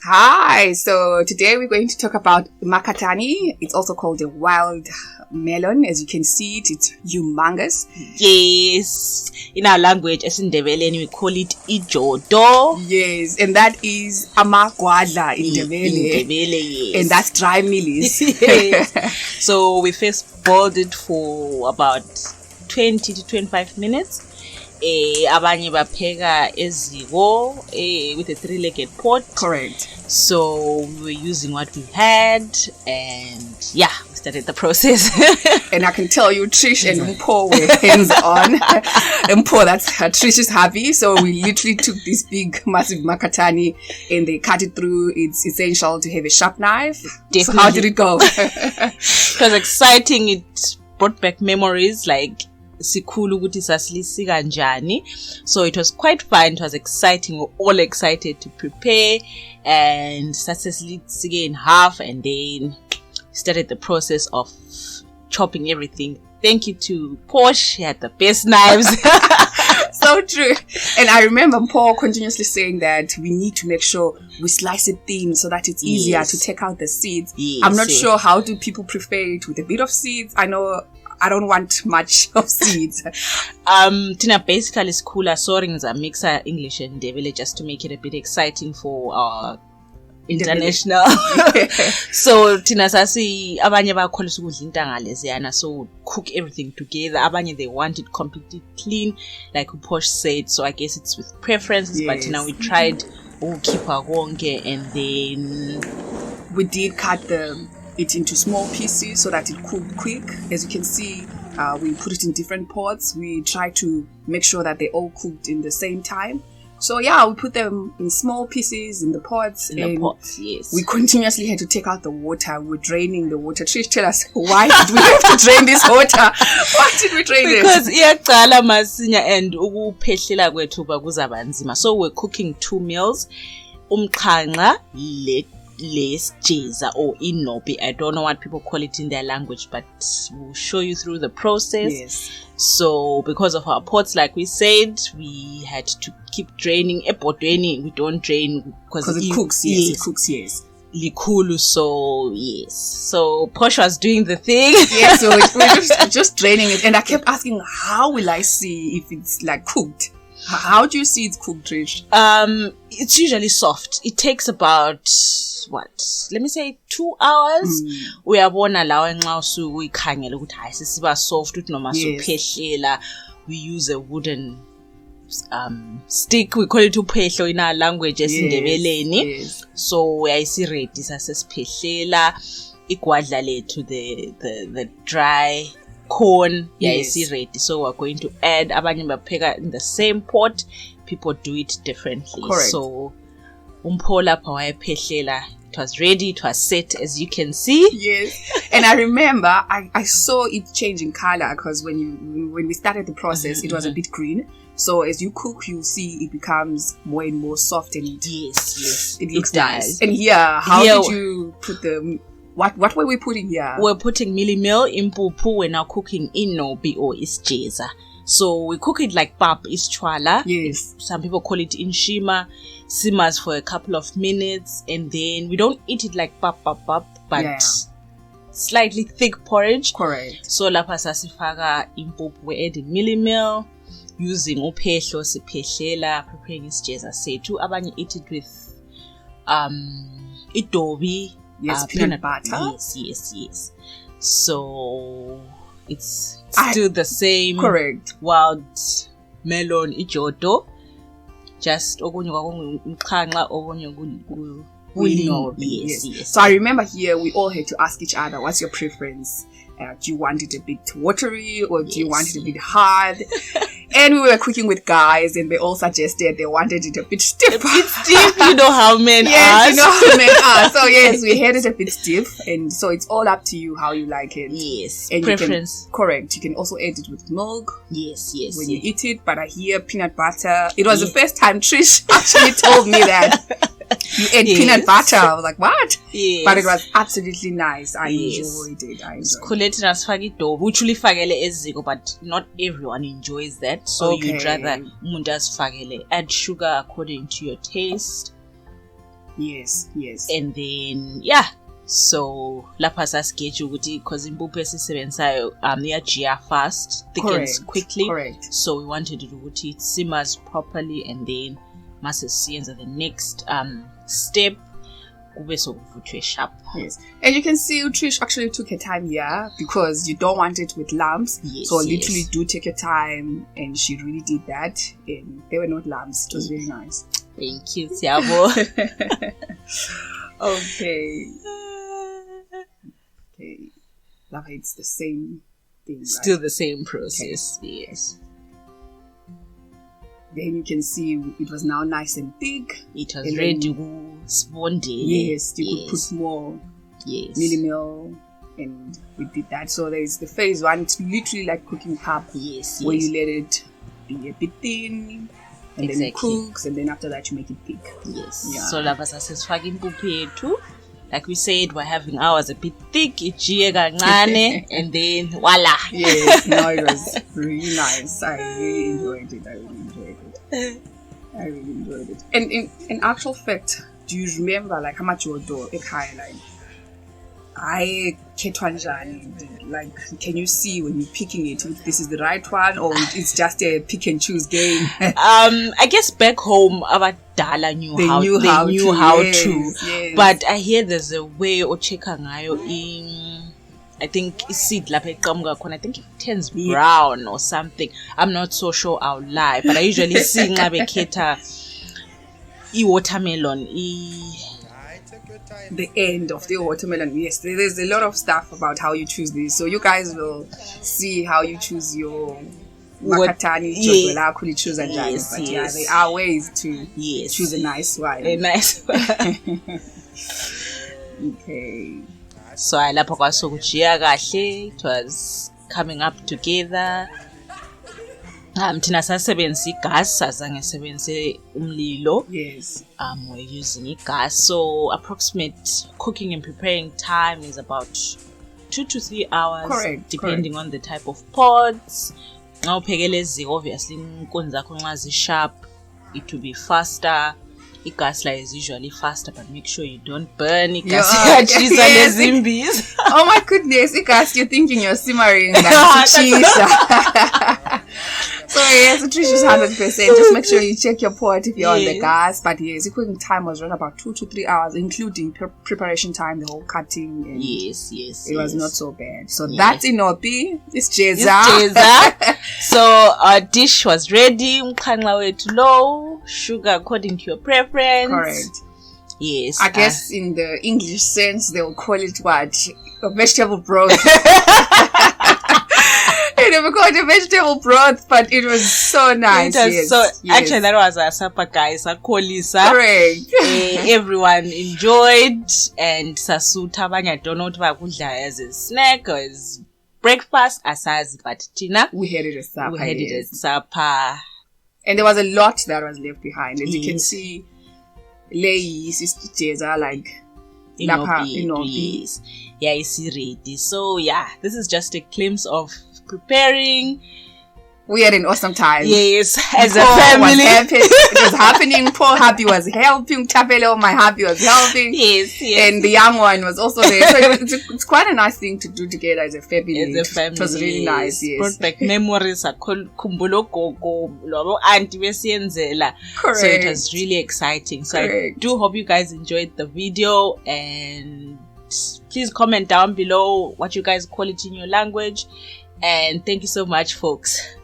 Hi, so today we're going to talk about makatani. It's also called a wild melon. As you can see it's humongous. Yes, in our language, as in Ndebele, we call it ijodo. Yes, and that is amagwadla in Ndebele. Yes. And that's dry mealies. Yes. So we first boiled it for about 20 to 25 minutes. Abanye bapheka eziko with a 3-legged pot. Correct. So we were using what we had, and yeah, we started the process. And I can tell you, Trish and Mpo were hands on. Mpo, that's Trish's hubby. So we literally took this big, massive makatani and they cut it through. It's essential to have a sharp knife. Definitely. So how did it go? It was exciting. It brought back memories like sikhulu ukuthi sasilisi kanjani. So it was quite fun. It was exciting. We were all excited to prepare and sasilisi in half, and then started the process of chopping everything. Thank you to Porsche. He had the best knives. So true. And I remember Paul continuously saying that we need to make sure we slice it thin so that it's easier to take out the seeds. Yes, I'm not sure how do people prefer it with a bit of seeds. I know I don't want much of seeds. Tina basically is cooler sorings a mixer English and Ndebele just to make it a bit exciting for our international. So Tina sasi abanye bakholisa ukudla intanga leziyana, so cook everything together. Abanye they want it completely clean like Posh said, so I guess it's with preferences. Yes. But Tina we tried keep our konke, and then we did cut it into small pieces so that it cooked quick. As you can see, we put it in different pots. We try to make sure that they all cooked in the same time. So yeah, we put them in small pieces in the pots. Yes. We continuously had to take out the water. We're draining the water. Trish, tell us, why did we have to drain this water? Why did we drain it? Because iyaqala masinya and ukuphehlela kwethu bakuzaba nzima. So we're cooking 2 meals. Mxhanxa Isijeza or Inopi. I don't know what people call it in their language, but we'll show you through the process. Yes. So because of our pots, like we said, we had to keep draining. We don't drain because it cooks. Yes, it cooks. Yes. Likulu, so yes. So Posh was doing the thing. Yeah, so we're just draining it, and I kept asking, how will I see if it's like cooked? How do you see it's cooked, Trish? It's usually soft. It takes about let me say 2 hours. Uyabona lawa nxa usuyikhangela ukuthi hayi sisiba soft uthi noma suphehlela. We use a wooden stick. We call it uphehlo in our language esindebeleni. Yes. So uyayisi ready sasesiphehlela igwadla lethu the dry corn. Yes, ready. So we're going to add abanye bapheka in the same pot. People do it differently. Correct. So umphola pha wayephehlela, it was ready, it was set, as you can see. Yes. And I remember I saw it change in color because when we started the process, it was a bit green. So as you cook, you see it becomes more and more soft, and it looks nice. And how did you put what were we putting here? We're putting meal impuphu. We're now cooking inopi or isijeza. So we cook it like pap, ischwala. Yes. Some people call it inshima. Simmers for a couple of minutes, and then we don't eat it like pap, but slightly thick porridge. Correct. So lapha sasifaka impuphu, we add meal using uphehlo siphehlela, preparing isijeza sethu. Abanye eat it with idobi. Yes, peanut butter. Yes. So it's still the same. Correct. Wild melon ijodo. Just okunye kwakumxhanxa, okunye yes. So I remember here we all had to ask each other, what's your preference? Do you want it a bit watery or do you want it a bit hard? And we were cooking with guys and they all suggested they wanted it a bit stiff. You know how men are. Yes, you know how men are. So yes, we had it a bit stiff, and so it's all up to you how you like it. Yes, and preference. Correct. You can also add it with milk. Yes. When you eat it, but I hear peanut butter. It was the first time Trish actually told me that you ate peanut butter. I was like, what? Yes. But it was absolutely nice. I enjoyed it. But not everyone enjoys that. So you'd rather mundas fagele. Add sugar according to your taste. Yes. And then yeah, so lapha saschedule ukuthi because impuphu esisebenzayo iyajia fast, thickens quickly. Correct. So we wanted to do ukuthi it simmers properly, and then mase siyenza the next step kube sokuvuthwe sharp. Yes, and you can see Trish actually took her time here because you don't want it with lumps. Yes, so literally do take your time, and she really did that, and they were not lumps. It was very nice. Thank you, Siabo. Okay. Now it's the same thing. Still right? the same process. Okay. Yes. Then you can see it was now nice and thick. It was ready to spawn. Yes, you could put more meal, and we did that. So there's the phase one. It's literally like cooking pap. Yes. Where you let it be a bit thin, and then it cooks, and then after that you make it thick. Yes. Yeah. So lava sasifaka impuphu yethu. Like we said, we're having ours a bit thick, ijiye kancane, and then voila. Yes, no, it was really nice. I really enjoyed it. And in actual fact, do you remember like how much you do ekhaya like? I like, can you see when you're picking it if this is the right one or it's just a pick and choose game? I guess back home abadala knew how to. Yes. But I hear there's a way ocheka ngayo in, I think seed lapha eqhamuka khona, I think it turns brown or something. I'm not so sure, I'll lie, but I usually see nxa bekhetha watermelon the end of the watermelon. Yes, there's a lot of stuff about how you choose this, so you guys will see how you choose your makatani. Yes. There are ways to choose a nice one. Okay, so lapha kwasokujiya kahle, it was coming up together. Thina sasebenzisa igas, azange sebenzise umlilo. Yes. We're using gas, so approximate cooking and preparing time is about 2 to 3 hours. Correct. Depending on the type of pots. Now phekelezi, obviously inkonzo zakho nxa zi-sharp, it will be faster. Igas is usually faster, but make sure you don't burn igas. Yes. Oh my goodness, igas, you're thinking you're simmering like cheese. So yes, Trish is 100%. Just make sure you check your pot if you're on the gas. But yes, the cooking time was around about 2 to 3 hours, including preparation time, the whole cutting. And it was not so bad. So that's Inopi. Isijeza. So our dish was ready. Mxhanxa wethu low, sugar according to your preference. Correct. Yes. I guess in the English sense, they'll call it what? A vegetable broth. I never called it vegetable broth, but it was so nice. Actually, that was our supper, guys. Correct. Everyone enjoyed, and sasuta abanye don't know what bakudla as a snack or as breakfast, asazi, but Tina, we had it as supper. And there was a lot that was left behind. As you can see, Isijeza, like Inopi. Yeah, it's ready. So yeah, this is just a glimpse of preparing. We had an awesome time. Yes, as a family. It was happening. Poor Happy was helping. Tapelo, my Happy was helping. Yes. And the young one was also there. So it's quite a nice thing to do together as a family. It was really nice. Yes. Brought back memories. Khumbulo gogo, lobo auntie besiyenzela. Correct. So it was really exciting. So I do hope you guys enjoyed the video, and please comment down below what you guys call it in your language. And thank you so much, folks.